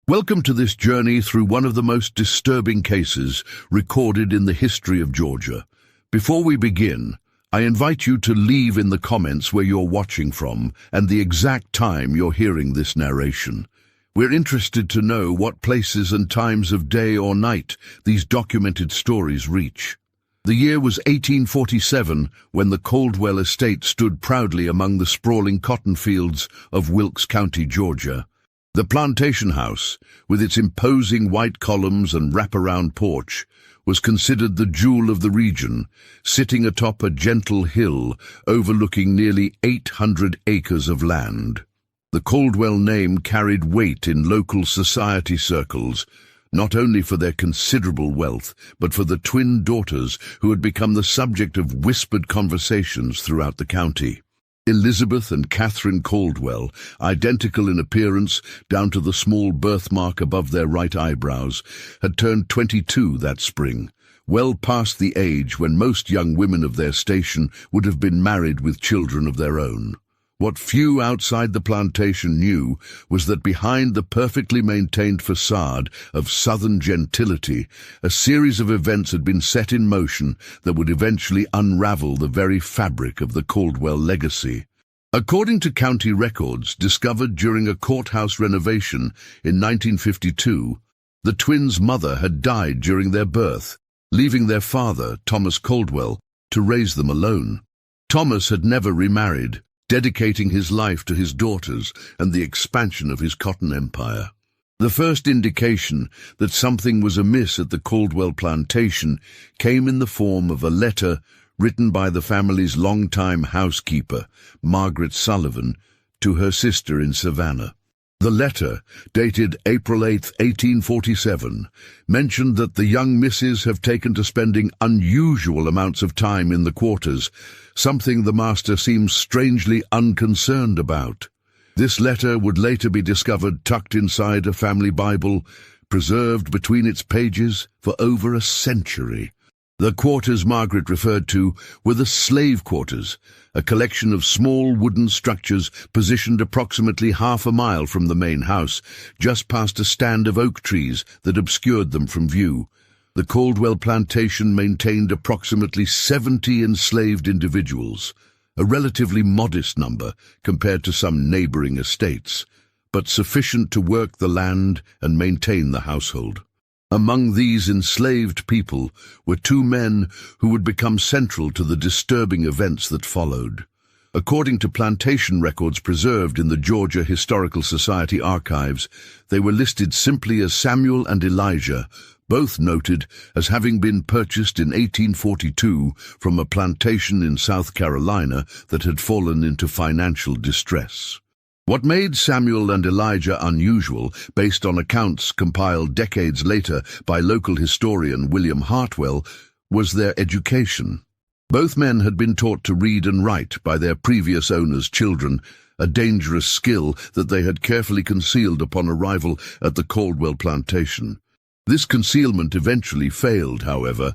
Welcome to this journey through one of the most disturbing cases recorded in the history of Georgia. Before we begin, I invite you to leave in the comments where you're watching from and the exact time you're hearing this narration. We're interested to know what places and times of day or night these documented stories reach. The year was 1847 when the Caldwell estate stood proudly among the sprawling cotton fields of Wilkes County, Georgia. The Plantation House, with its imposing white columns and wraparound porch, was considered the jewel of the region, sitting atop a gentle hill overlooking nearly 800 acres of land. The Caldwell name carried weight in local society circles, not only for their considerable wealth, but for the twin daughters who had become the subject of whispered conversations throughout the county. Elizabeth and Catherine Caldwell, identical in appearance down to the small birthmark above their right eyebrows, had turned 22 that spring, well past the age when most young women of their station would have been married with children of their own. What few outside the plantation knew was that behind the perfectly maintained facade of Southern gentility, a series of events had been set in motion that would eventually unravel the very fabric of the Caldwell legacy. According to county records discovered during a courthouse renovation in 1952, the twins' mother had died during their birth, leaving their father, Thomas Caldwell, to raise them alone. Thomas had never remarried, dedicating his life to his daughters and the expansion of his cotton empire. The first indication that something was amiss at the Caldwell plantation came in the form of a letter written by the family's longtime housekeeper, Margaret Sullivan, to her sister in Savannah. The letter, dated April 8, 1847, mentioned that the young misses have taken to spending unusual amounts of time in the quarters, something the master seems strangely unconcerned about. This letter would later be discovered tucked inside a family Bible, preserved between its pages for over a century. The quarters Margaret referred to were the slave quarters, a collection of small wooden structures positioned approximately half a mile from the main house, just past a stand of oak trees that obscured them from view. The Caldwell plantation maintained approximately 70 enslaved individuals, a relatively modest number compared to some neighboring estates, but sufficient to work the land and maintain the household. Among these enslaved people were two men who would become central to the disturbing events that followed. According to plantation records preserved in the Georgia Historical Society archives, they were listed simply as Samuel and Elijah, both noted as having been purchased in 1842 from a plantation in South Carolina that had fallen into financial distress. What made Samuel and Elijah unusual, based on accounts compiled decades later by local historian William Hartwell, was their education. Both men had been taught to read and write by their previous owners' children, a dangerous skill that they had carefully concealed upon arrival at the Caldwell plantation. This concealment eventually failed, however,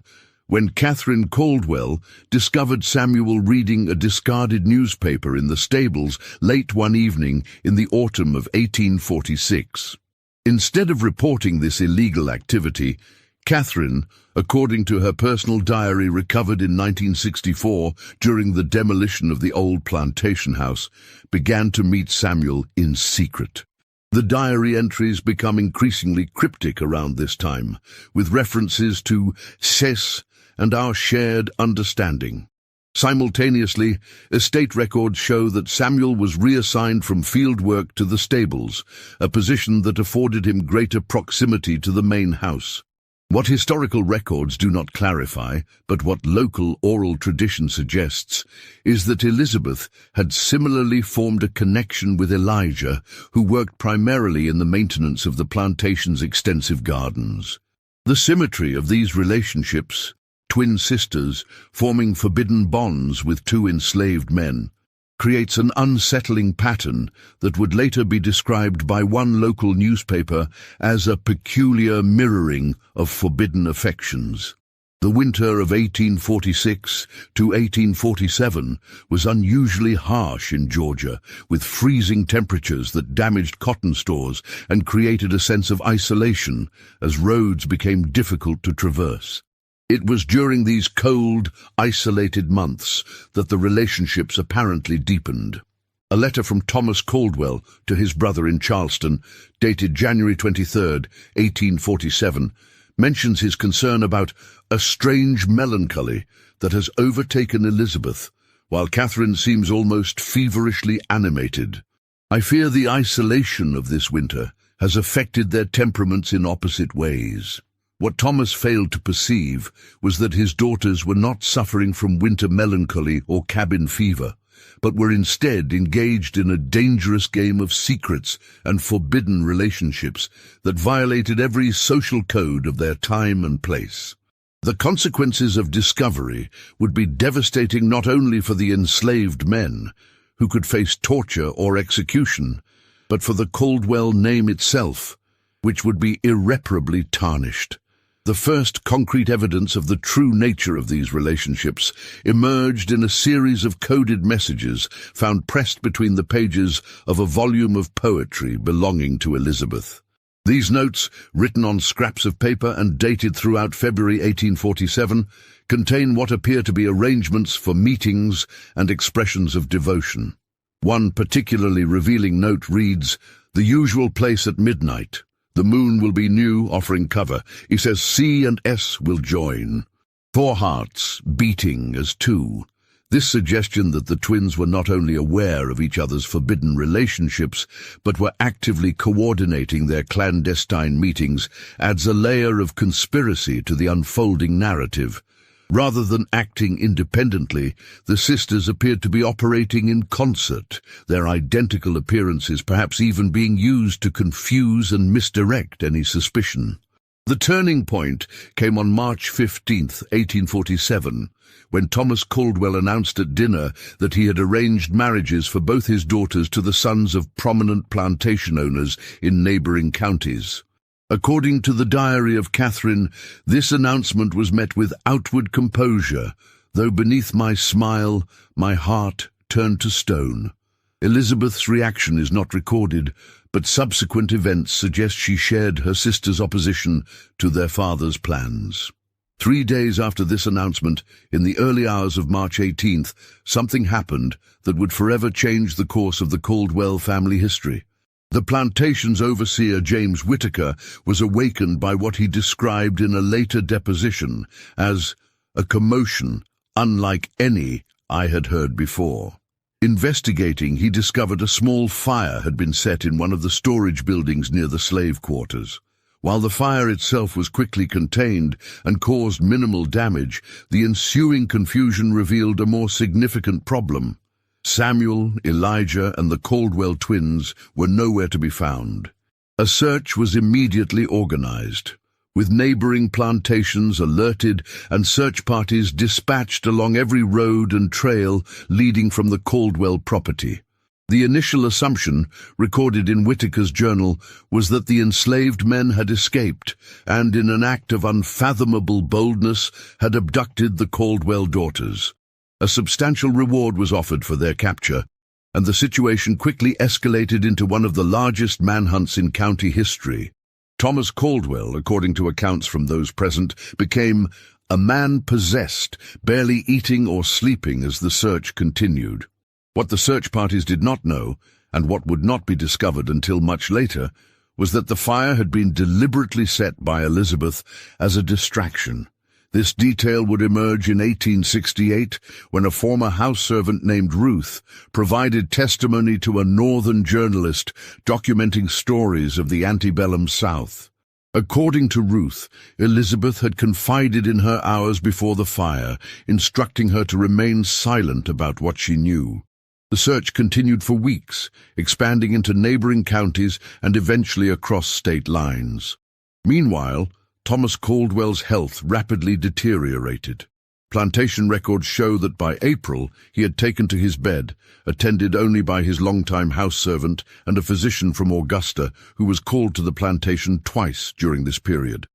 when Catherine Caldwell discovered Samuel reading a discarded newspaper in the stables late one evening in the autumn of 1846. Instead of reporting this illegal activity, Catherine, according to her personal diary recovered in 1964 during the demolition of the old plantation house, began to meet Samuel in secret. The diary entries become increasingly cryptic around this time, with references to Cess and our shared understanding. Simultaneously, estate records show that Samuel was reassigned from field work to the stables, a position that afforded him greater proximity to the main house. What historical records do not clarify, but what local oral tradition suggests, is that Elizabeth had similarly formed a connection with Elijah, who worked primarily in the maintenance of the plantation's extensive gardens. The symmetry of these relationships, twin sisters forming forbidden bonds with two enslaved men, creates an unsettling pattern that would later be described by one local newspaper as a peculiar mirroring of forbidden affections. The winter of 1846 to 1847 was unusually harsh in Georgia, with freezing temperatures that damaged cotton stores and created a sense of isolation as roads became difficult to traverse. It was during these cold, isolated months that the relationships apparently deepened. A letter from Thomas Caldwell to his brother in Charleston, dated January 23, 1847, mentions his concern about a strange melancholy that has overtaken Elizabeth, while Catherine seems almost feverishly animated. I fear the isolation of this winter has affected their temperaments in opposite ways. What Thomas failed to perceive was that his daughters were not suffering from winter melancholy or cabin fever, but were instead engaged in a dangerous game of secrets and forbidden relationships that violated every social code of their time and place. The consequences of discovery would be devastating not only for the enslaved men, who could face torture or execution, but for the Caldwell name itself, which would be irreparably tarnished. The first concrete evidence of the true nature of these relationships emerged in a series of coded messages found pressed between the pages of a volume of poetry belonging to Elizabeth. These notes, written on scraps of paper and dated throughout February 1847, contain what appear to be arrangements for meetings and expressions of devotion. One particularly revealing note reads, "The usual place at midnight. The moon will be new, offering cover. He says C and S will join. 4 hearts, beating as 2. This suggestion that the twins were not only aware of each other's forbidden relationships, but were actively coordinating their clandestine meetings adds a layer of conspiracy to the unfolding narrative. Rather than acting independently, the sisters appeared to be operating in concert, their identical appearances perhaps even being used to confuse and misdirect any suspicion. The turning point came on March 15, 1847, when Thomas Caldwell announced at dinner that he had arranged marriages for both his daughters to the sons of prominent plantation owners in neighboring counties. According to the diary of Catherine, this announcement was met with outward composure, though beneath my smile, my heart turned to stone. Elizabeth's reaction is not recorded, but subsequent events suggest she shared her sister's opposition to their father's plans. 3 days after this announcement, in the early hours of March 18th, something happened that would forever change the course of the Caldwell family history. The plantation's overseer, James Whittaker, was awakened by what he described in a later deposition as a commotion unlike any I had heard before. Investigating, he discovered a small fire had been set in one of the storage buildings near the slave quarters. While the fire itself was quickly contained and caused minimal damage, the ensuing confusion revealed a more significant problem. Samuel, Elijah, and the Caldwell twins were nowhere to be found. A search was immediately organized, with neighboring plantations alerted and search parties dispatched along every road and trail leading from the Caldwell property. The initial assumption, recorded in Whittaker's journal, was that the enslaved men had escaped and, in an act of unfathomable boldness, had abducted the Caldwell daughters. A substantial reward was offered for their capture, and the situation quickly escalated into one of the largest manhunts in county history. Thomas Caldwell, according to accounts from those present, became a man possessed, barely eating or sleeping as the search continued. What the search parties did not know, and what would not be discovered until much later, was that the fire had been deliberately set by Elizabeth as a distraction. This detail would emerge in 1868 when a former house servant named Ruth provided testimony to a northern journalist documenting stories of the antebellum South. According to Ruth, Elizabeth had confided in her hours before the fire, instructing her to remain silent about what she knew. The search continued for weeks, expanding into neighboring counties and eventually across state lines. Meanwhile, Thomas Caldwell's health rapidly deteriorated. Plantation records show that by April he had taken to his bed, attended only by his longtime house servant and a physician from Augusta who was called to the plantation twice during this period.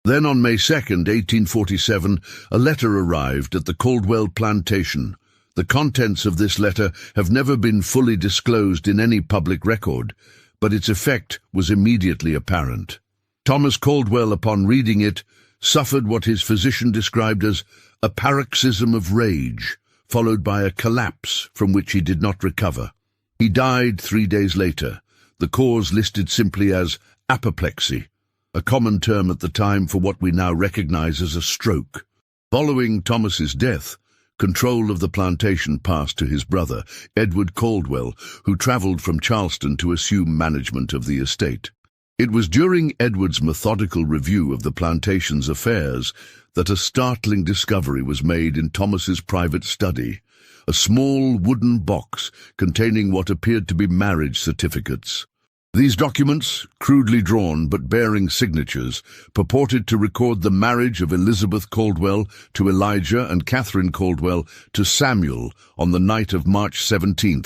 Then on May 2, 1847, a letter arrived at the Caldwell Plantation. The contents of this letter have never been fully disclosed in any public record, but its effect was immediately apparent. Thomas Caldwell, upon reading it, suffered what his physician described as a paroxysm of rage, followed by a collapse from which he did not recover. He died 3 days later, the cause listed simply as apoplexy, a common term at the time for what we now recognize as a stroke. Following Thomas's death, control of the plantation passed to his brother, Edward Caldwell, who traveled from Charleston to assume management of the estate. It was during Edward's methodical review of the plantation's affairs that a startling discovery was made in Thomas's private study, a small wooden box containing what appeared to be marriage certificates. These documents, crudely drawn but bearing signatures, purported to record the marriage of Elizabeth Caldwell to Elijah and Catherine Caldwell to Samuel on the night of March 17,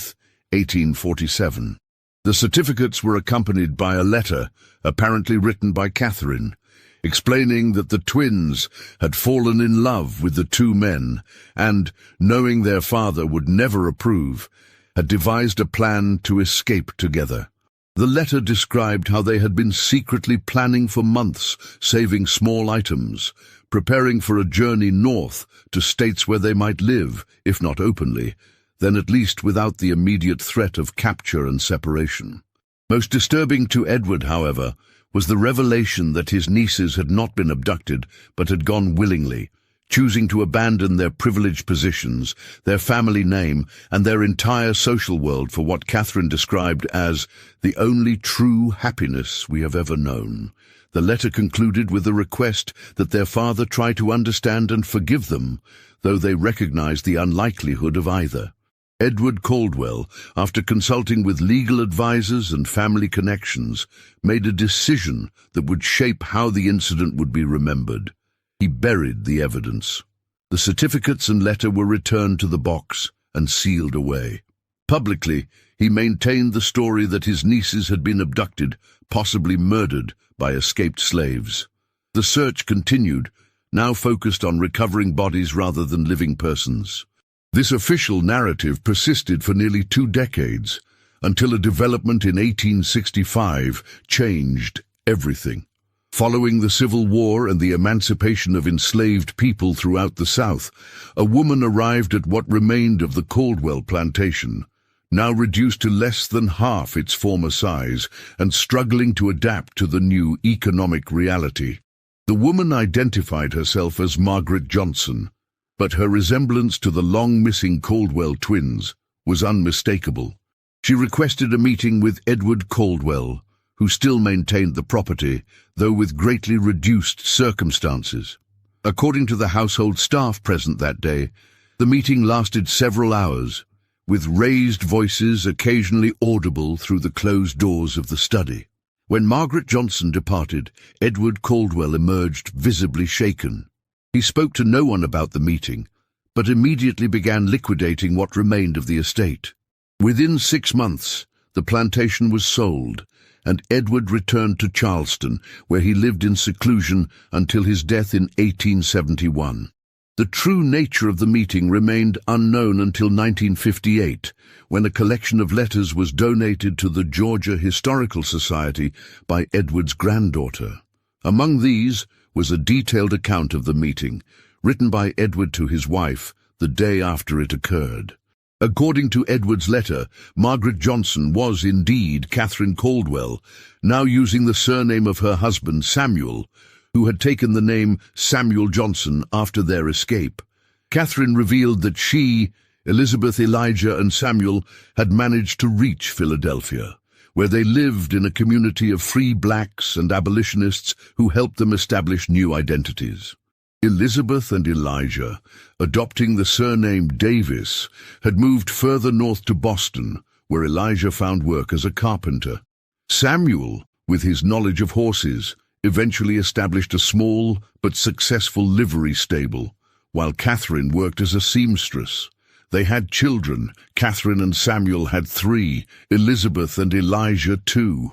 1847. The certificates were accompanied by a letter, apparently written by Catherine, explaining that the twins had fallen in love with the two men and, knowing their father would never approve, had devised a plan to escape together. The letter described how they had been secretly planning for months, saving small items, preparing for a journey north to states where they might live, if not openly, then at least without the immediate threat of capture and separation. Most disturbing to Edward, however, was the revelation that his nieces had not been abducted, but had gone willingly, choosing to abandon their privileged positions, their family name, and their entire social world for what Catherine described as the only true happiness we have ever known. The letter concluded with a request that their father try to understand and forgive them, though they recognized the unlikelihood of either. Edward Caldwell, after consulting with legal advisors and family connections, made a decision that would shape how the incident would be remembered. He buried the evidence. The certificates and letter were returned to the box and sealed away. Publicly, he maintained the story that his nieces had been abducted, possibly murdered, by escaped slaves. The search continued, now focused on recovering bodies rather than living persons. This official narrative persisted for nearly 2 decades, until a development in 1865 changed everything. Following the Civil War and the emancipation of enslaved people throughout the South, a woman arrived at what remained of the Caldwell Plantation, now reduced to less than half its former size and struggling to adapt to the new economic reality. The woman identified herself as Margaret Johnson, but her resemblance to the long-missing Caldwell twins was unmistakable. She requested a meeting with Edward Caldwell, who still maintained the property, though with greatly reduced circumstances. According to the household staff present that day, the meeting lasted several hours, with raised voices occasionally audible through the closed doors of the study. When Margaret Johnson departed, Edward Caldwell emerged visibly shaken. He spoke to no one about the meeting, but immediately began liquidating what remained of the estate. Within 6 months, the plantation was sold, and Edward returned to Charleston, where he lived in seclusion until his death in 1871. The true nature of the meeting remained unknown until 1958, when a collection of letters was donated to the Georgia Historical Society by Edward's granddaughter. Among these was a detailed account of the meeting, written by Edward to his wife the day after it occurred. According to Edward's letter, Margaret Johnson was indeed Catherine Caldwell, now using the surname of her husband Samuel, who had taken the name Samuel Johnson after their escape. Catherine revealed that she, Elizabeth, Elijah, and Samuel had managed to reach Philadelphia, where they lived in a community of free blacks and abolitionists who helped them establish new identities. Elizabeth and Elijah, adopting the surname Davis, had moved further north to Boston, where Elijah found work as a carpenter. Samuel, with his knowledge of horses, eventually established a small but successful livery stable, while Catherine worked as a seamstress. They had children. Catherine and Samuel had 3, Elizabeth and Elijah 2.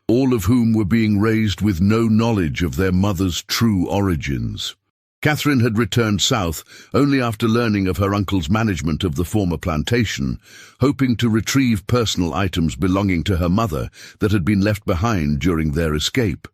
all of whom were being raised with no knowledge of their mother's true origins. Catherine had returned south only after learning of her uncle's management of the former plantation, hoping to retrieve personal items belonging to her mother that had been left behind during their escape.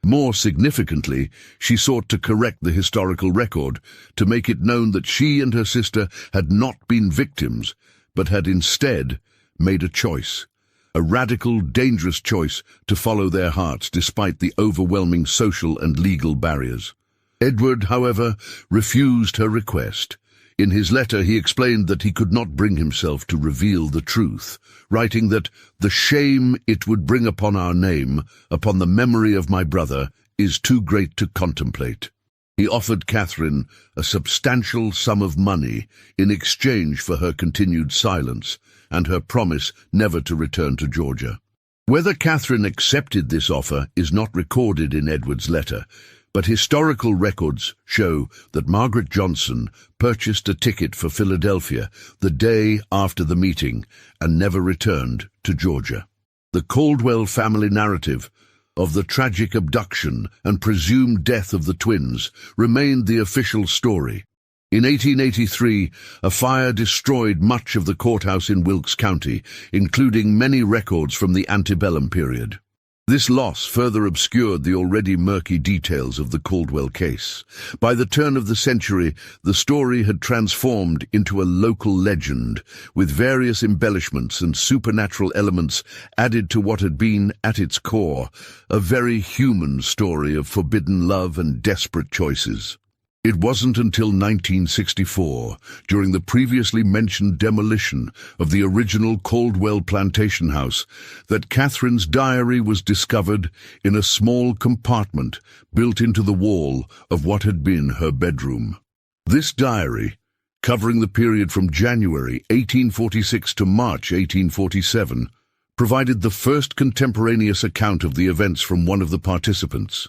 More significantly, she sought to correct the historical record, to make it known that she and her sister had not been victims, but had instead made a choice. A radical, dangerous choice to follow their hearts despite the overwhelming social and legal barriers. Edward, however, refused her request. In his letter, he explained that he could not bring himself to reveal the truth, writing that the shame it would bring upon our name, upon the memory of my brother, is too great to contemplate. He offered Catherine a substantial sum of money in exchange for her continued silence and her promise never to return to Georgia. Whether Catherine accepted this offer is not recorded in Edward's letter, but historical records show that Margaret Johnson purchased a ticket for Philadelphia the day after the meeting and never returned to Georgia. The Caldwell family narrative of the tragic abduction and presumed death of the twins remained the official story. In 1883, a fire destroyed much of the courthouse in Wilkes County, including many records from the antebellum period. This loss further obscured the already murky details of the Caldwell case. By the turn of the century, the story had transformed into a local legend, with various embellishments and supernatural elements added to what had been, at its core, a very human story of forbidden love and desperate choices. It wasn't until 1964, during the previously mentioned demolition of the original Caldwell Plantation house, that Catherine's diary was discovered in a small compartment built into the wall of what had been her bedroom. This diary, covering the period from January 1846 to March 1847, provided the first contemporaneous account of the events from one of the participants.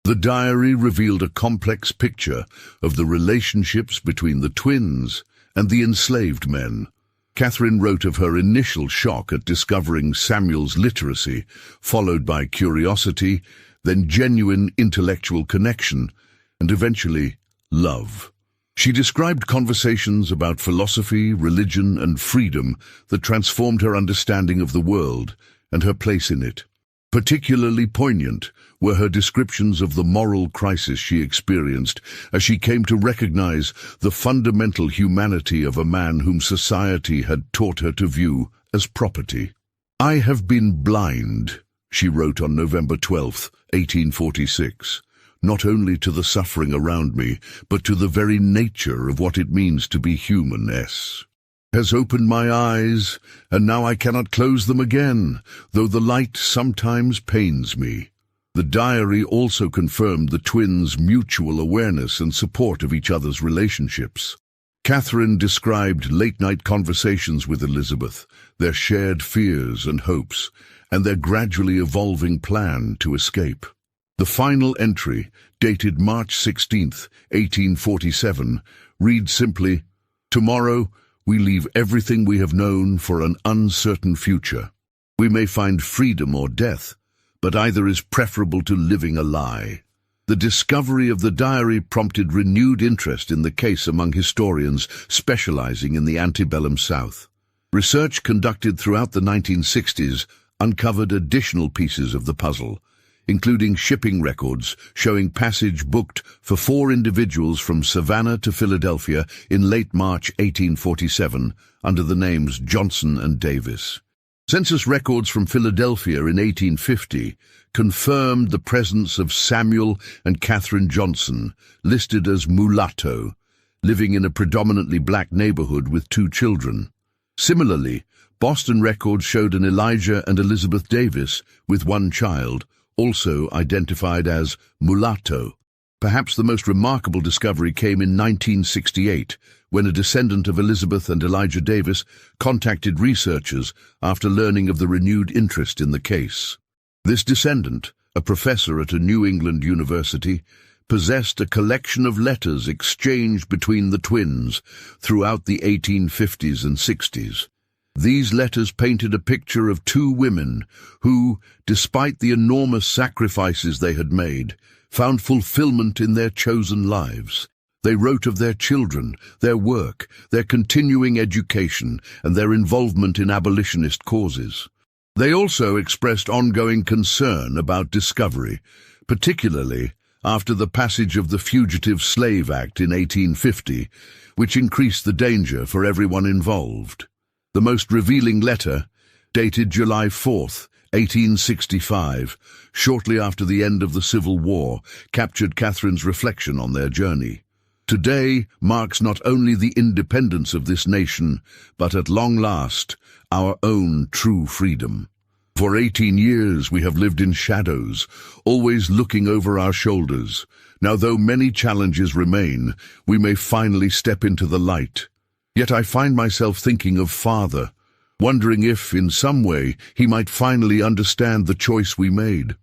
The diary revealed a complex picture of the relationships between the twins and the enslaved men. Catherine wrote of her initial shock at discovering Samuel's literacy, followed by curiosity, then genuine intellectual connection, and eventually love. She described conversations about philosophy, religion, and freedom that transformed her understanding of the world and her place in it. Particularly poignant were her descriptions of the moral crisis she experienced as she came to recognize the fundamental humanity of a man whom society had taught her to view as property. "I have been blind," she wrote on November 12, 1846, "not only to the suffering around me, but to the very nature of what it means to be human. Has opened my eyes, and now I cannot close them again, though the light sometimes pains me." The diary also confirmed the twins' mutual awareness and support of each other's relationships. Catherine described late-night conversations with Elizabeth, their shared fears and hopes, and their gradually evolving plan to escape. The final entry, dated March 16, 1847, reads simply, "Tomorrow, we leave everything we have known for an uncertain future. We may find freedom or death, but either is preferable to living a lie." The discovery of the diary prompted renewed interest in the case among historians specializing in the antebellum South. Research conducted throughout the 1960s uncovered additional pieces of the puzzle, including shipping records showing passage booked for 4 individuals from Savannah to Philadelphia in late March 1847 under the names Johnson and Davis. Census records from Philadelphia in 1850 confirmed the presence of Samuel and Catherine Johnson, listed as mulatto, living in a predominantly black neighborhood with 2 children. Similarly, Boston records showed an Elijah and Elizabeth Davis with 1 child, also identified as mulatto. Perhaps the most remarkable discovery came in 1968, when a descendant of Elizabeth and Elijah Davis contacted researchers after learning of the renewed interest in the case. This descendant, a professor at a New England university, possessed a collection of letters exchanged between the twins throughout the 1850s and 60s. These letters painted a picture of two women who, despite the enormous sacrifices they had made, found fulfillment in their chosen lives. They wrote of their children, their work, their continuing education, and their involvement in abolitionist causes. They also expressed ongoing concern about discovery, particularly after the passage of the Fugitive Slave Act in 1850, which increased the danger for everyone involved. The most revealing letter, dated July 4th, 1865, shortly after the end of the Civil War, captured Catherine's reflection on their journey. Today marks not only the independence of this nation, but at long last, our own true freedom. For 18 years we have lived in shadows, always looking over our shoulders. Now, though many challenges remain, we may finally step into the light. Yet I find myself thinking of Father, wondering if, in some way, he might finally understand the choice we made.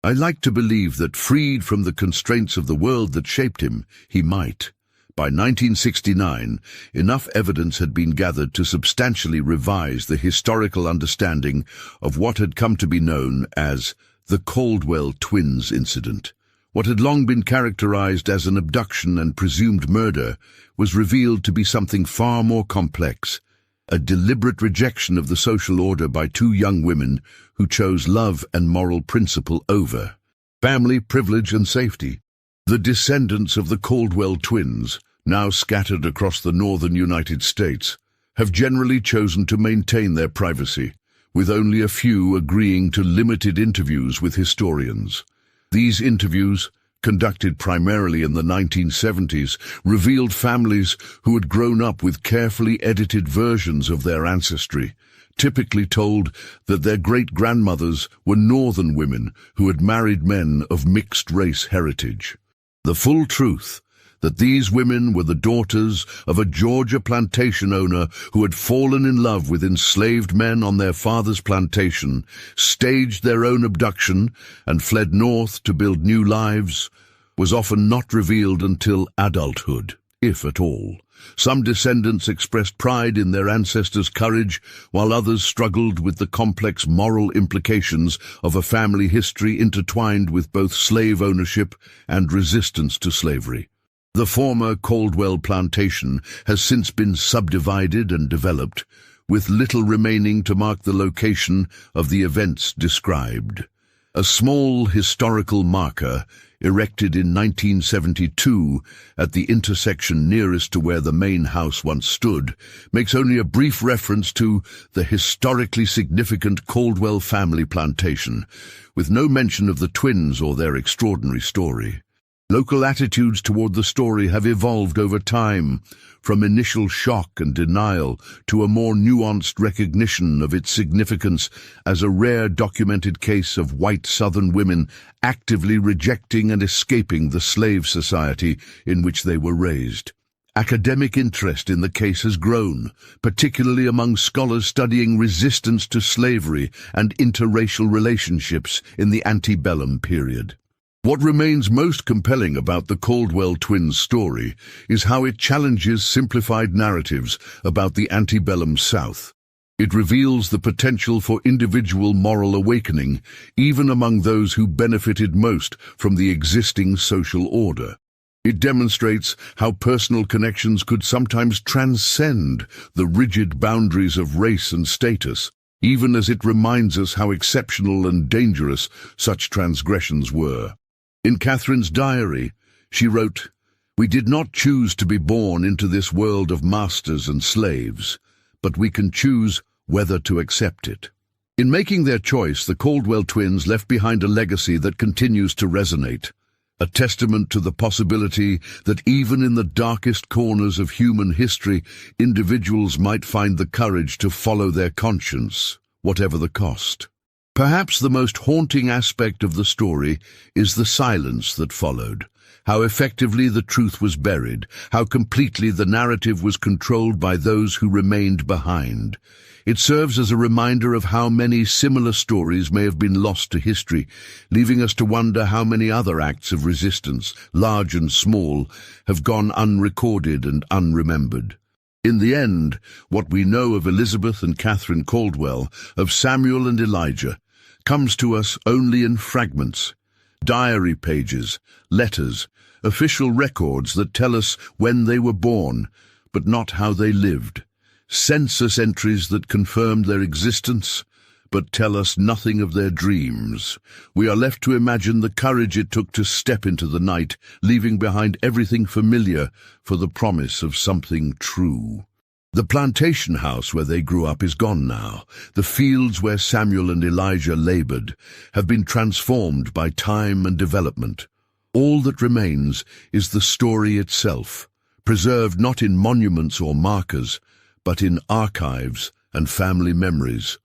I like to believe that, freed from the constraints of the world that shaped him, he might. By 1969, enough evidence had been gathered to substantially revise the historical understanding of what had come to be known as the Caldwell twins incident. What had long been characterized as an abduction and presumed murder was revealed to be something far more complex, a deliberate rejection of the social order by two young women who chose love and moral principle over family, privilege, and safety. The descendants of the Caldwell twins, now scattered across the northern United States, have generally chosen to maintain their privacy, with only a few agreeing to limited interviews with historians. These interviews, conducted primarily in the 1970s, revealed families who had grown up with carefully edited versions of their ancestry, typically told that their great-grandmothers were northern women who had married men of mixed-race heritage. The full truth, that these women were the daughters of a Georgia plantation owner who had fallen in love with enslaved men on their father's plantation, staged their own abduction, and fled north to build new lives, was often not revealed until adulthood, if at all. Some descendants expressed pride in their ancestors' courage, while others struggled with the complex moral implications of a family history intertwined with both slave ownership and resistance to slavery. The former Caldwell plantation has since been subdivided and developed, with little remaining to mark the location of the events described. A small historical marker, erected in 1972 at the intersection nearest to where the main house once stood, makes only a brief reference to the historically significant Caldwell family plantation, with no mention of the twins or their extraordinary story. Local attitudes toward the story have evolved over time, from initial shock and denial to a more nuanced recognition of its significance as a rare documented case of white Southern women actively rejecting and escaping the slave society in which they were raised. Academic interest in the case has grown, particularly among scholars studying resistance to slavery and interracial relationships in the antebellum period. What remains most compelling about the Caldwell twins' story is how it challenges simplified narratives about the antebellum South. It reveals the potential for individual moral awakening, even among those who benefited most from the existing social order. It demonstrates how personal connections could sometimes transcend the rigid boundaries of race and status, even as it reminds us how exceptional and dangerous such transgressions were. In Catherine's diary, she wrote, "We did not choose to be born into this world of masters and slaves, but we can choose whether to accept it." In making their choice, the Caldwell twins left behind a legacy that continues to resonate, a testament to the possibility that even in the darkest corners of human history, individuals might find the courage to follow their conscience, whatever the cost. Perhaps the most haunting aspect of the story is the silence that followed, how effectively the truth was buried, how completely the narrative was controlled by those who remained behind. It serves as a reminder of how many similar stories may have been lost to history, leaving us to wonder how many other acts of resistance, large and small, have gone unrecorded and unremembered. In the end, what we know of Elizabeth and Catherine Caldwell, of Samuel and Elijah, comes to us only in fragments. Diary pages, letters, official records that tell us when they were born, but not how they lived. Census entries that confirmed their existence, but tell us nothing of their dreams. We are left to imagine the courage it took to step into the night, leaving behind everything familiar for the promise of something true. The plantation house where they grew up is gone now. The fields where Samuel and Elijah labored have been transformed by time and development. All that remains is the story itself, preserved not in monuments or markers, but in archives and family memories.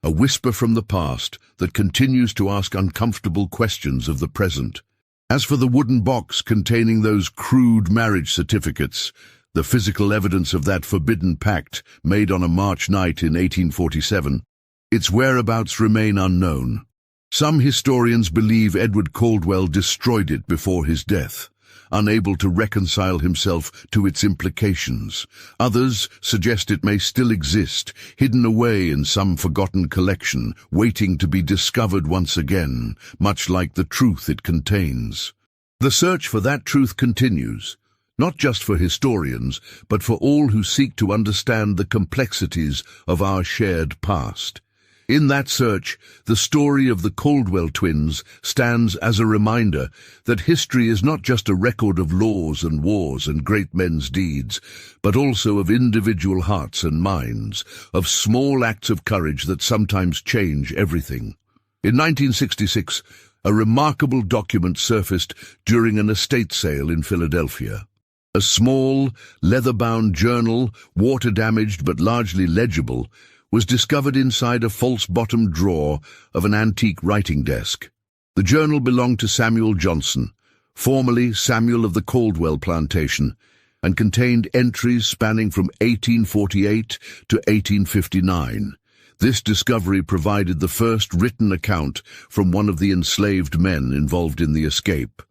A whisper from the past that continues to ask uncomfortable questions of the present. As for the wooden box containing those crude marriage certificates, the physical evidence of that Forbidden Pact made on a March night in 1847, its whereabouts remain unknown. Some historians believe Edward Caldwell destroyed it before his death, unable to reconcile himself to its implications. Others suggest it may still exist, hidden away in some forgotten collection, waiting to be discovered once again, much like the truth it contains. The search for that truth continues, not just for historians, but for all who seek to understand the complexities of our shared past. In that search, the story of the Caldwell twins stands as a reminder that history is not just a record of laws and wars and great men's deeds, but also of individual hearts and minds, of small acts of courage that sometimes change everything. In 1966, a remarkable document surfaced during an estate sale in Philadelphia. A small, leather-bound journal, water-damaged but largely legible, was discovered inside a false-bottomed drawer of an antique writing desk. The journal belonged to Samuel Johnson, formerly Samuel of the Caldwell Plantation, and contained entries spanning from 1848 to 1859. This discovery provided the first written account from one of the enslaved men involved in the escape.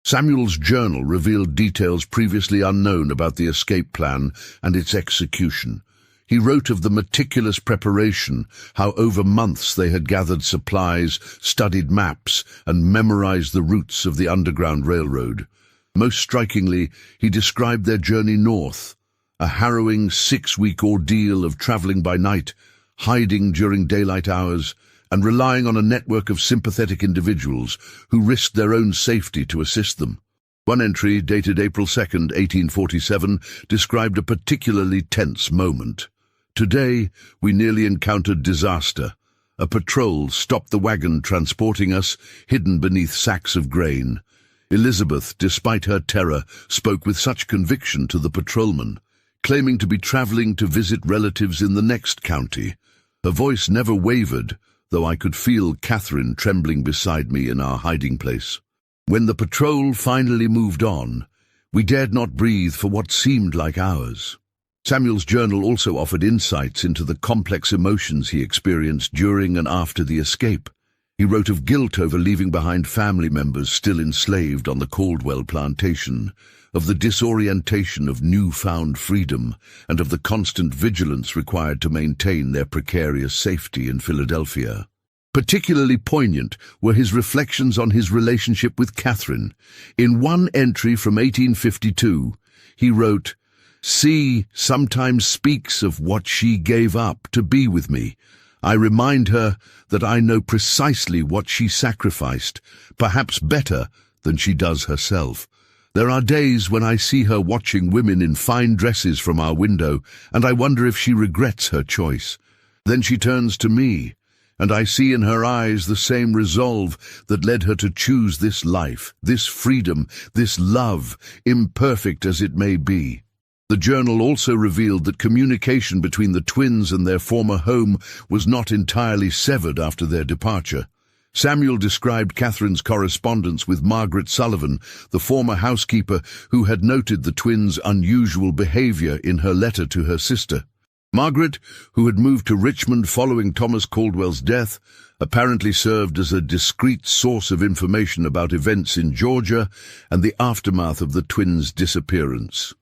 Samuel's journal revealed details previously unknown about the escape plan and its execution. He wrote of the meticulous preparation, how over months they had gathered supplies, studied maps, and memorized the routes of the Underground Railroad. Most strikingly, he described their journey north, a harrowing 6-week ordeal of traveling by night, hiding during daylight hours, and relying on a network of sympathetic individuals who risked their own safety to assist them. One entry, dated April 2, 1847, described a particularly tense moment. Today, we nearly encountered disaster. A patrol stopped the wagon transporting us, hidden beneath sacks of grain. Elizabeth, despite her terror, spoke with such conviction to the patrolman, claiming to be traveling to visit relatives in the next county. Her voice never wavered, though I could feel Catherine trembling beside me in our hiding place. When the patrol finally moved on, we dared not breathe for what seemed like hours. Samuel's journal also offered insights into the complex emotions he experienced during and after the escape. He wrote of guilt over leaving behind family members still enslaved on the Caldwell plantation, of the disorientation of newfound freedom, and of the constant vigilance required to maintain their precarious safety in Philadelphia. Particularly poignant were his reflections on his relationship with Catherine. In one entry from 1852, he wrote, "C sometimes speaks of what she gave up to be with me. I remind her that I know precisely what she sacrificed, perhaps better than she does herself. There are days when I see her watching women in fine dresses from our window, and I wonder if she regrets her choice. Then she turns to me, and I see in her eyes the same resolve that led her to choose this life, this freedom, this love, imperfect as it may be." The journal also revealed that communication between the twins and their former home was not entirely severed after their departure. Samuel described Catherine's correspondence with Margaret Sullivan, the former housekeeper who had noted the twins' unusual behavior in her letter to her sister. Margaret, who had moved to Richmond following Thomas Caldwell's death, apparently served as a discreet source of information about events in Georgia and the aftermath of the twins' disappearance.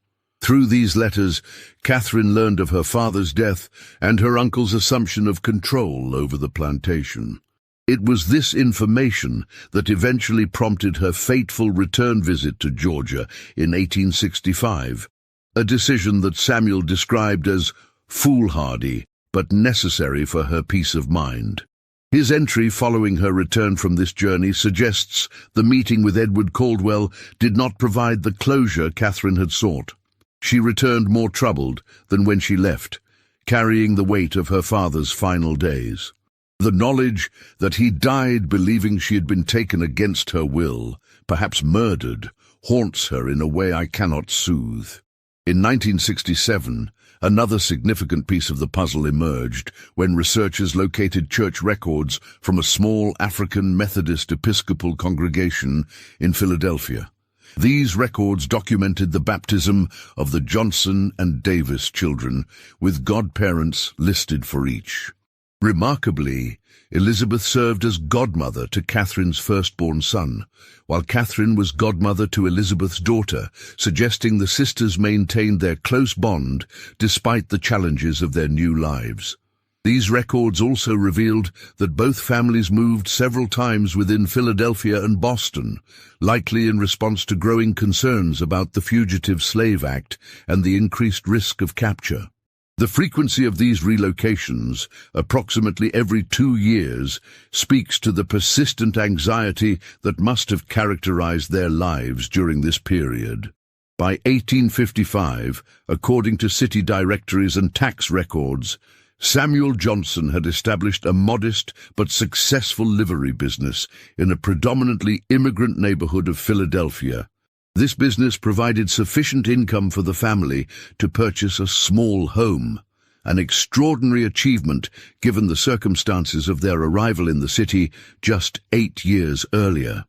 Through these letters, Catherine learned of her father's death and her uncle's assumption of control over the plantation. It was this information that eventually prompted her fateful return visit to Georgia in 1865, a decision that Samuel described as foolhardy but necessary for her peace of mind. His entry following her return from this journey suggests the meeting with Edward Caldwell did not provide the closure Catherine had sought. She returned more troubled than when she left, carrying the weight of her father's final days. The knowledge that he died believing she had been taken against her will, perhaps murdered, haunts her in a way I cannot soothe. In 1967, another significant piece of the puzzle emerged when researchers located church records from a small African Methodist Episcopal congregation in Philadelphia. These records documented the baptism of the Johnson and Davis children, with godparents listed for each. Remarkably, Elizabeth served as godmother to Catherine's firstborn son, while Catherine was godmother to Elizabeth's daughter, suggesting the sisters maintained their close bond despite the challenges of their new lives. These records also revealed that both families moved several times within Philadelphia and Boston, likely in response to growing concerns about the Fugitive Slave Act and the increased risk of capture. The frequency of these relocations, approximately every 2 years, speaks to the persistent anxiety that must have characterized their lives during this period. By 1855, according to city directories and tax records, Samuel Johnson had established a modest but successful livery business in a predominantly immigrant neighborhood of Philadelphia. This business provided sufficient income for the family to purchase a small home, an extraordinary achievement given the circumstances of their arrival in the city just 8 years earlier.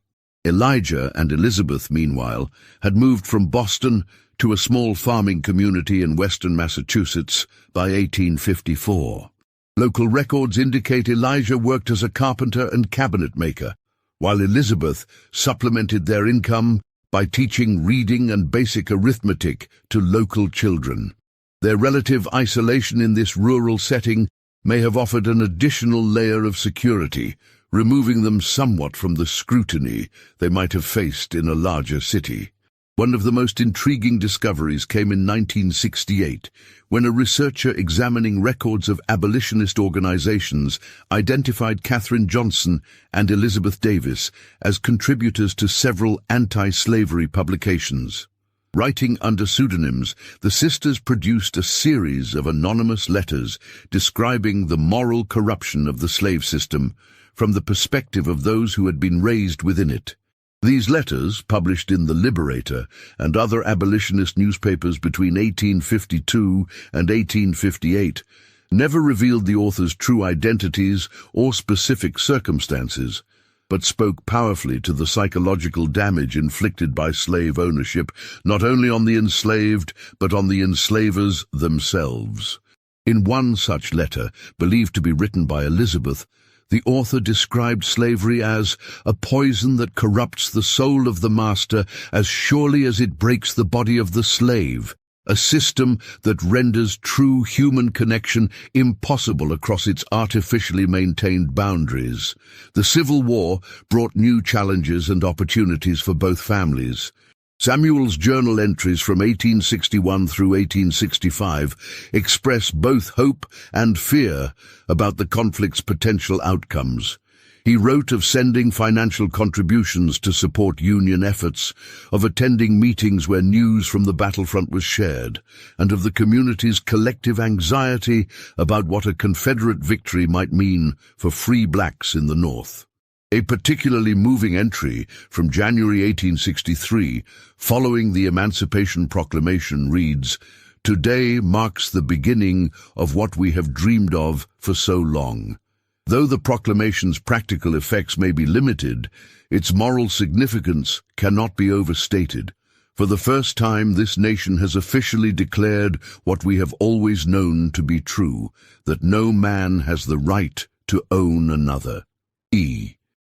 Elijah and Elizabeth, meanwhile, had moved from Boston to a small farming community in western Massachusetts by 1854. Local records indicate Elijah worked as a carpenter and cabinet maker, while Elizabeth supplemented their income by teaching reading and basic arithmetic to local children. Their relative isolation in this rural setting may have offered an additional layer of security, removing them somewhat from the scrutiny they might have faced in a larger city. One of the most intriguing discoveries came in 1968, when a researcher examining records of abolitionist organizations identified Catherine Johnson and Elizabeth Davis as contributors to several anti-slavery publications. Writing under pseudonyms, the sisters produced a series of anonymous letters describing the moral corruption of the slave system from the perspective of those who had been raised within it. These letters, published in The Liberator and other abolitionist newspapers between 1852 and 1858, never revealed the authors' true identities or specific circumstances, but spoke powerfully to the psychological damage inflicted by slave ownership, not only on the enslaved, but on the enslavers themselves. In one such letter, believed to be written by Elizabeth, the author described slavery as a poison that corrupts the soul of the master as surely as it breaks the body of the slave, a system that renders true human connection impossible across its artificially maintained boundaries. The Civil War brought new challenges and opportunities for both families. Samuel's journal entries from 1861 through 1865 express both hope and fear about the conflict's potential outcomes. He wrote of sending financial contributions to support Union efforts, of attending meetings where news from the battlefront was shared, and of the community's collective anxiety about what a Confederate victory might mean for free blacks in the North. A particularly moving entry from January 1863, following the Emancipation Proclamation, reads, "Today marks the beginning of what we have dreamed of for so long." Though the proclamation's practical effects may be limited, its moral significance cannot be overstated. For the first time, this nation has officially declared what we have always known to be true, that no man has the right to own another.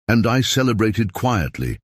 And I celebrated quietly,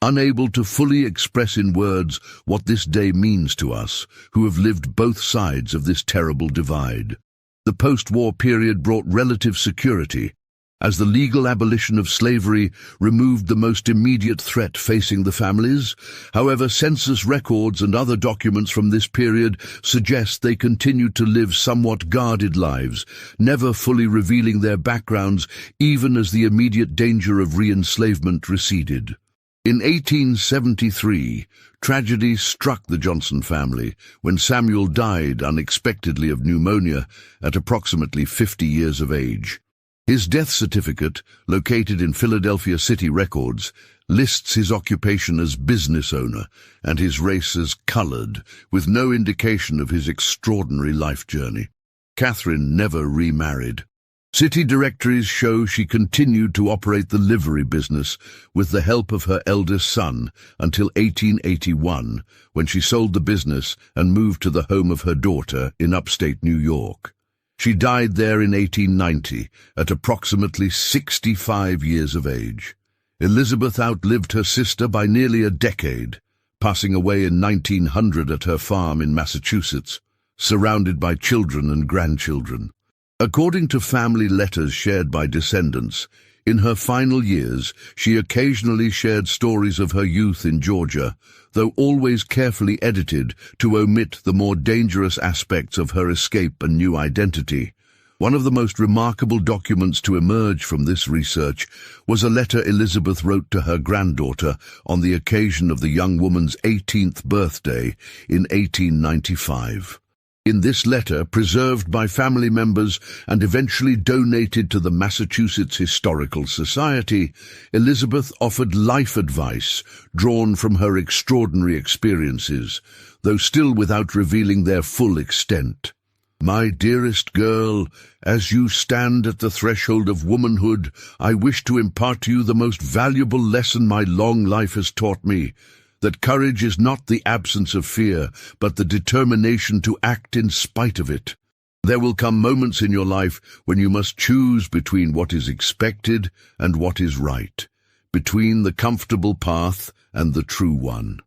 unable to fully express in words what this day means to us, who have lived both sides of this terrible divide. The post-war period brought relative security, as the legal abolition of slavery removed the most immediate threat facing the families. However, census records and other documents from this period suggest they continued to live somewhat guarded lives, never fully revealing their backgrounds even as the immediate danger of re-enslavement receded. In 1873, tragedy struck the Johnson family when Samuel died unexpectedly of pneumonia at approximately 50 years of age. His death certificate, located in Philadelphia City Records, lists his occupation as business owner and his race as colored, with no indication of his extraordinary life journey. Catherine never remarried. City directories show she continued to operate the livery business with the help of her eldest son until 1881, when she sold the business and moved to the home of her daughter in upstate New York. She died there in 1890 at approximately 65 years of age. Elizabeth outlived her sister by nearly a decade, passing away in 1900 at her farm in Massachusetts, surrounded by children and grandchildren. According to family letters shared by descendants, in her final years she occasionally shared stories of her youth in Georgia, though always carefully edited to omit the more dangerous aspects of her escape and new identity. One of the most remarkable documents to emerge from this research was a letter Elizabeth wrote to her granddaughter on the occasion of the young woman's 18th birthday in 1895. In this letter, preserved by family members and eventually donated to the Massachusetts Historical Society, Elizabeth offered life advice drawn from her extraordinary experiences, though still without revealing their full extent. "My dearest girl, as you stand at the threshold of womanhood, I wish to impart to you the most valuable lesson my long life has taught me, that courage is not the absence of fear, but the determination to act in spite of it. There will come moments in your life when you must choose between what is expected and what is right, between the comfortable path and the true one.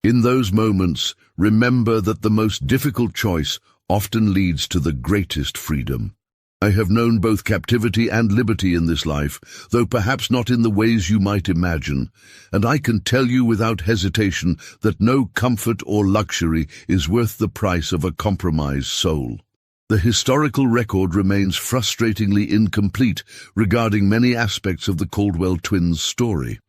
In those moments, remember that the most difficult choice often leads to the greatest freedom. I have known both captivity and liberty in this life, though perhaps not in the ways you might imagine, and I can tell you without hesitation that no comfort or luxury is worth the price of a compromised soul. The historical record remains frustratingly incomplete regarding many aspects of the Caldwell twins' story.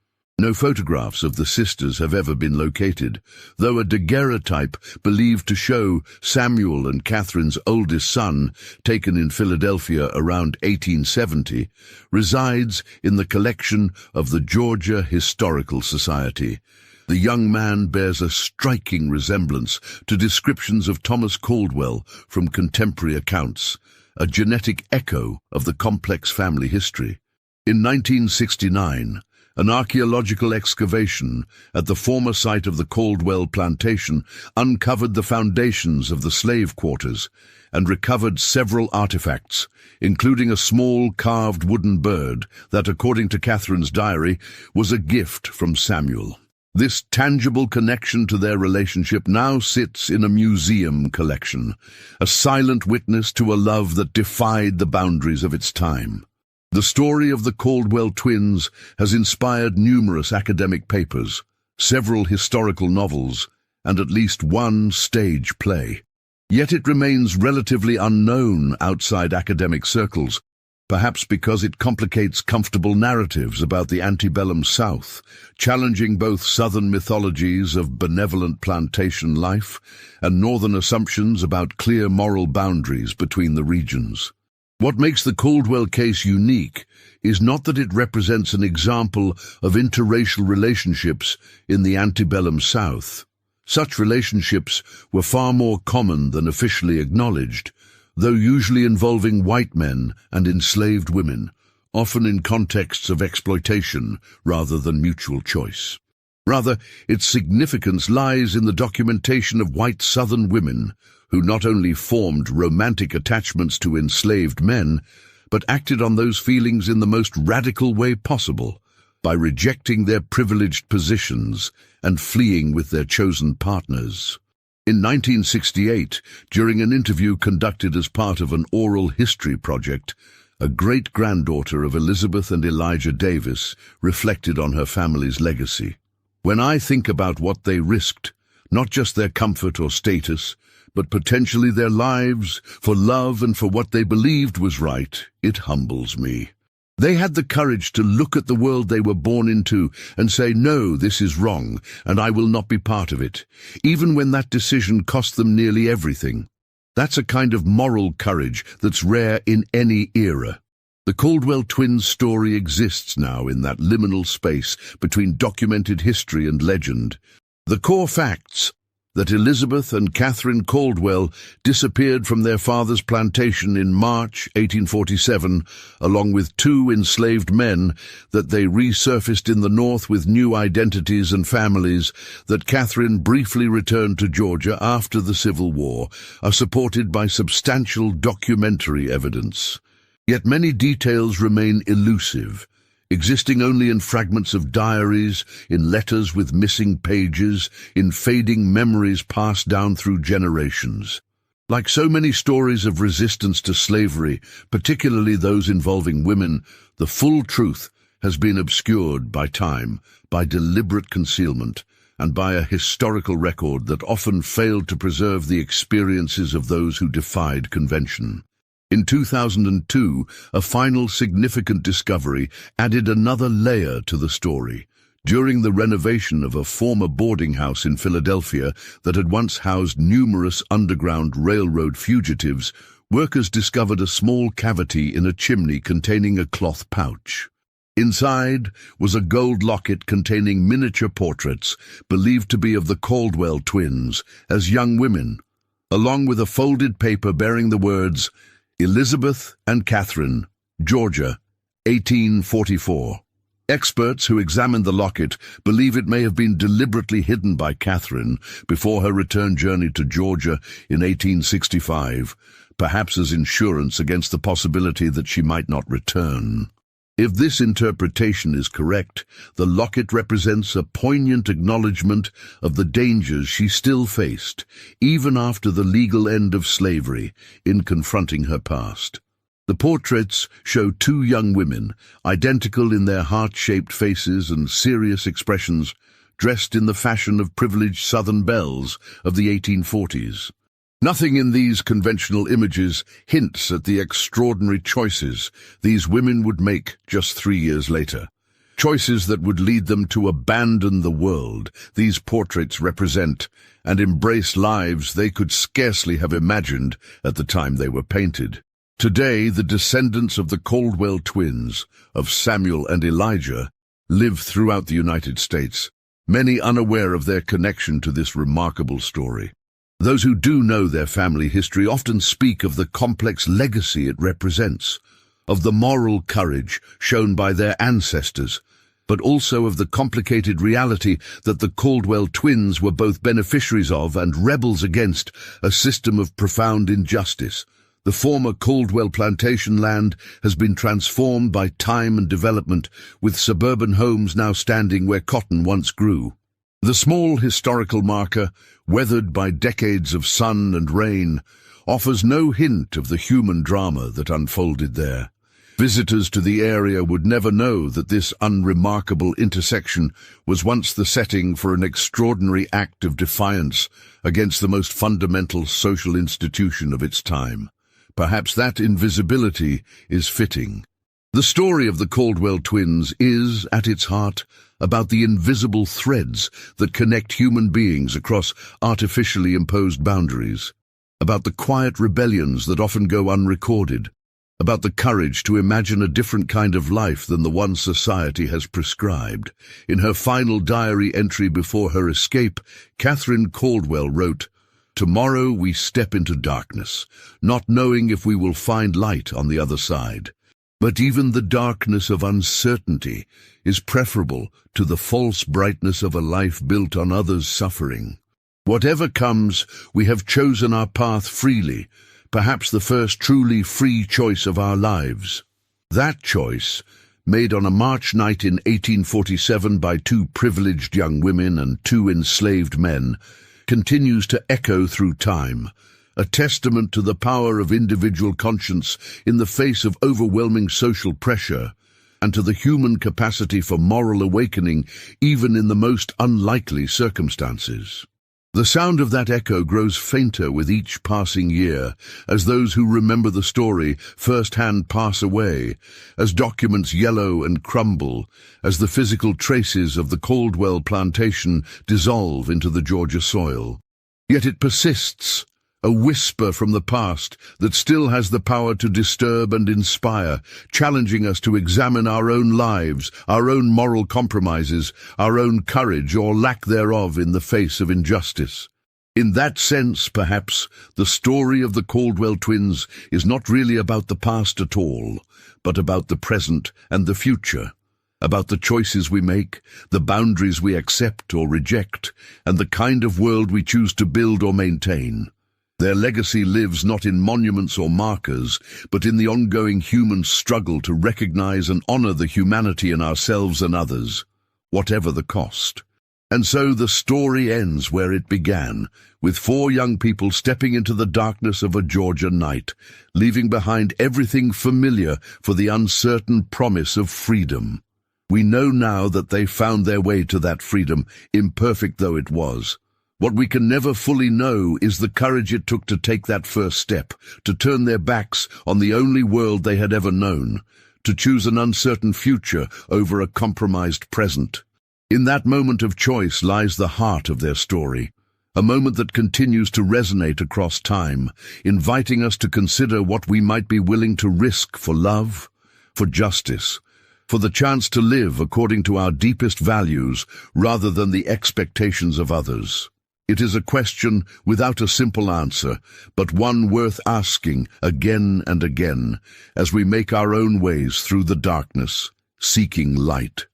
No photographs of the sisters have ever been located, though a daguerreotype believed to show Samuel and Catherine's oldest son, taken in Philadelphia around 1870, resides in the collection of the Georgia Historical Society. The young man bears a striking resemblance to descriptions of Thomas Caldwell from contemporary accounts, a genetic echo of the complex family history. In 1969, an archaeological excavation at the former site of the Caldwell Plantation uncovered the foundations of the slave quarters and recovered several artifacts, including a small carved wooden bird that, according to Catherine's diary, was a gift from Samuel. This tangible connection to their relationship now sits in a museum collection, a silent witness to a love that defied the boundaries of its time. The story of the Caldwell twins has inspired numerous academic papers, several historical novels, and at least one stage play. Yet it remains relatively unknown outside academic circles, perhaps because it complicates comfortable narratives about the antebellum South, challenging both Southern mythologies of benevolent plantation life and Northern assumptions about clear moral boundaries between the regions. What makes the Caldwell case unique is not that it represents an example of interracial relationships in the antebellum South. Such relationships were far more common than officially acknowledged, though usually involving white men and enslaved women, often in contexts of exploitation rather than mutual choice. Rather, its significance lies in the documentation of white Southern women who not only formed romantic attachments to enslaved men, but acted on those feelings in the most radical way possible, by rejecting their privileged positions and fleeing with their chosen partners. In 1968, during an interview conducted as part of an oral history project, a great-granddaughter of Elizabeth and Elijah Davis reflected on her family's legacy. "When I think about what they risked, not just their comfort or status, but potentially their lives, for love and for what they believed was right, it humbles me. They had the courage to look at the world they were born into and say, no, this is wrong, and I will not be part of it, even when that decision cost them nearly everything. That's a kind of moral courage that's rare in any era. The Caldwell twins' story exists now in that liminal space between documented history and legend. The core facts: that Elizabeth and Catherine Caldwell disappeared from their father's plantation in March 1847, along with 2 enslaved men, that they resurfaced in the North with new identities and families, that Catherine briefly returned to Georgia after the Civil War, are supported by substantial documentary evidence. Yet many details remain elusive, existing only in fragments of diaries, in letters with missing pages, in fading memories passed down through generations. Like so many stories of resistance to slavery, particularly those involving women, the full truth has been obscured by time, by deliberate concealment, and by a historical record that often failed to preserve the experiences of those who defied convention. In 2002, a final significant discovery added another layer to the story. During the renovation of a former boarding house in Philadelphia that had once housed numerous Underground Railroad fugitives, workers discovered a small cavity in a chimney containing a cloth pouch. Inside was a gold locket containing miniature portraits, believed to be of the Caldwell twins, as young women, along with a folded paper bearing the words, Elizabeth and Catherine, Georgia, 1844. Experts who examined the locket believe it may have been deliberately hidden by Catherine before her return journey to Georgia in 1865, perhaps as insurance against the possibility that she might not return. If this interpretation is correct, the locket represents a poignant acknowledgement of the dangers she still faced, even after the legal end of slavery, in confronting her past. The portraits show 2 young women, identical in their heart-shaped faces and serious expressions, dressed in the fashion of privileged Southern belles of the 1840s. Nothing in these conventional images hints at the extraordinary choices these women would make just 3 years later. Choices that would lead them to abandon the world these portraits represent and embrace lives they could scarcely have imagined at the time they were painted. Today, the descendants of the Caldwell twins, of Samuel and Elijah, live throughout the United States, many unaware of their connection to this remarkable story. Those who do know their family history often speak of the complex legacy it represents, of the moral courage shown by their ancestors, but also of the complicated reality that the Caldwell twins were both beneficiaries of and rebels against a system of profound injustice. The former Caldwell plantation land has been transformed by time and development, with suburban homes now standing where cotton once grew. The small historical marker, weathered by decades of sun and rain, offers no hint of the human drama that unfolded there. Visitors to the area would never know that this unremarkable intersection was once the setting for an extraordinary act of defiance against the most fundamental social institution of its time. Perhaps that invisibility is fitting. The story of the Caldwell twins is, at its heart, about the invisible threads that connect human beings across artificially imposed boundaries, about the quiet rebellions that often go unrecorded, about the courage to imagine a different kind of life than the one society has prescribed. In her final diary entry before her escape, Catherine Caldwell wrote, "Tomorrow we step into darkness, not knowing if we will find light on the other side. But even the darkness of uncertainty is preferable to the false brightness of a life built on others' suffering. Whatever comes, we have chosen our path freely, perhaps the first truly free choice of our lives. That choice made on a March night in 1847 by two privileged young women and two enslaved men, continues to echo through time, a testament to the power of individual conscience in the face of overwhelming social pressure, and to the human capacity for moral awakening even in the most unlikely circumstances. The sound of that echo grows fainter with each passing year, as those who remember the story firsthand pass away, as documents yellow and crumble, as the physical traces of the Caldwell plantation dissolve into the Georgia soil. Yet it persists, a whisper from the past that still has the power to disturb and inspire, challenging us to examine our own lives, our own moral compromises, our own courage or lack thereof in the face of injustice. In that sense, perhaps, the story of the Caldwell twins is not really about the past at all, but about the present and the future, about the choices we make, the boundaries we accept or reject, and the kind of world we choose to build or maintain. Their legacy lives not in monuments or markers, but in the ongoing human struggle to recognize and honor the humanity in ourselves and others, whatever the cost. And so the story ends where it began, with four young people stepping into the darkness of a Georgia night, leaving behind everything familiar for the uncertain promise of freedom. We know now that they found their way to that freedom, imperfect though it was. What we can never fully know is the courage it took to take that first step, to turn their backs on the only world they had ever known, to choose an uncertain future over a compromised present. In that moment of choice lies the heart of their story, a moment that continues to resonate across time, inviting us to consider what we might be willing to risk for love, for justice, for the chance to live according to our deepest values rather than the expectations of others. It is a question without a simple answer, but one worth asking again and again as we make our own ways through the darkness, seeking light.